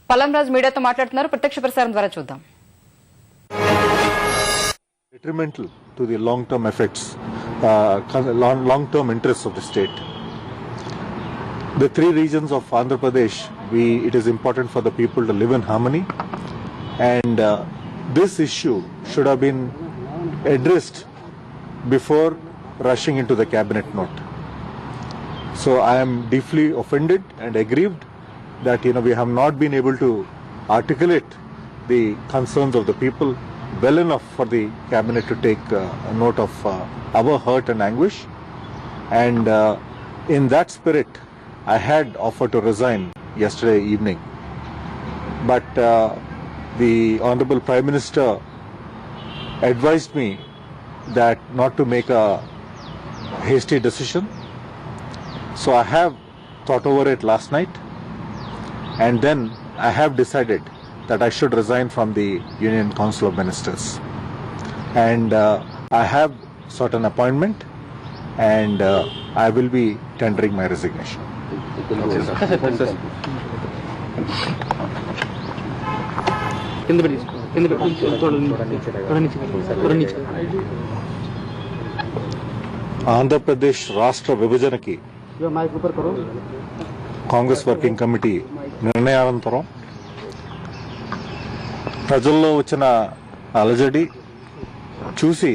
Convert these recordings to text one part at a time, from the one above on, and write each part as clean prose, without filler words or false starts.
పల్లంరాజు మీడియాతో మాట్లాడుతున్నారు. ప్రత్యక్ష ప్రసారం ద్వారా చూద్దాం. Detrimental to the long-term effects, long-term interests of the state. The three regions of Andhra Pradesh, it is important for the people to live in harmony, and this issue should have been addressed before rushing into the cabinet note. So I am deeply offended and aggrieved that we have not been able to articulate the concerns of the people well enough for the cabinet to take note of our hurt and anguish, and in that spirit I had offered to resign yesterday evening, but the Honorable Prime Minister advised me that not to make a hasty decision. So I have thought over it last night, and then I have decided that I should resign from the Union Council of Ministers, and I have sought an appointment, and I will be tendering my resignation. Andhra Pradesh రాష్ట్ర విభజనకి Congress working committee నిర్ణయానంతరం ప్రజల్లో వచ్చిన అలజడి చూసి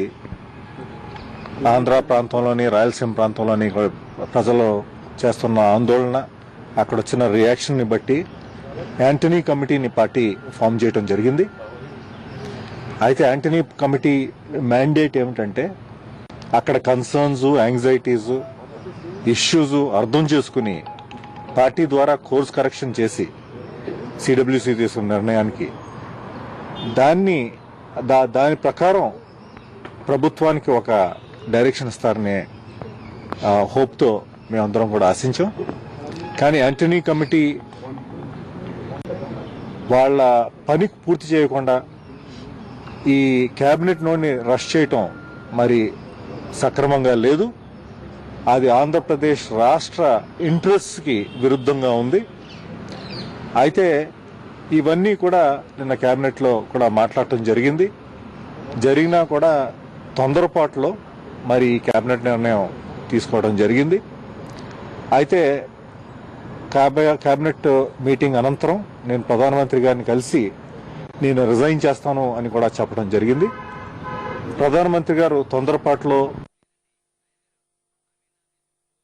ఆంధ్ర ప్రాంతంలోని రాయలసీమ ప్రాంతంలోని ప్రజలు చేస్తున్న ఆందోళన, అక్కడ వచ్చిన రియాక్షన్ని బట్టి యాంటనీ కమిటీని పార్టీ ఫామ్ చేయడం జరిగింది. అయితే యాంటనీ కమిటీ మ్యాండేట్ ఏమిటంటే అక్కడ కన్సర్న్స్, యాంగ్జైటీస్, ఇష్యూస్ అర్థం చేసుకుని పార్టీ ద్వారా కోర్స్ కరెక్షన్ చేసి సిడబ్ల్యూసీ తీసుకున్న నిర్ణయానికి దాని ప్రకారం ప్రభుత్వానికి ఒక డైరెక్షన్ ఇస్తారనే హోప్తో మేమందరం కూడా ఆశించాం. కానీ యాంటనీ కమిటీ వాళ్ళ పని పూర్తి చేయకుండా ఈ క్యాబినెట్ నోని రష్ చేయటం మరి సక్రమంగా లేదు. అది ఆంధ్రప్రదేశ్ రాష్ట్ర ఇంట్రెస్ట్కి విరుద్ధంగా ఉంది. అయితే ఇవన్నీ కూడా నిన్న క్యాబినెట్లో కూడా మాట్లాడటం జరిగినా కూడా తొందరపాటులో మరి ఈ క్యాబినెట్ నిర్ణయం తీసుకోవడం జరిగింది. అయితే క్యాబినెట్ మీటింగ్ అనంతరం నేను ప్రధానమంత్రి గారిని కలిసి నేను రిజైన్ చేస్తాను అని కూడా చెప్పడం జరిగింది. ప్రధానమంత్రి గారు తొందరపాటులో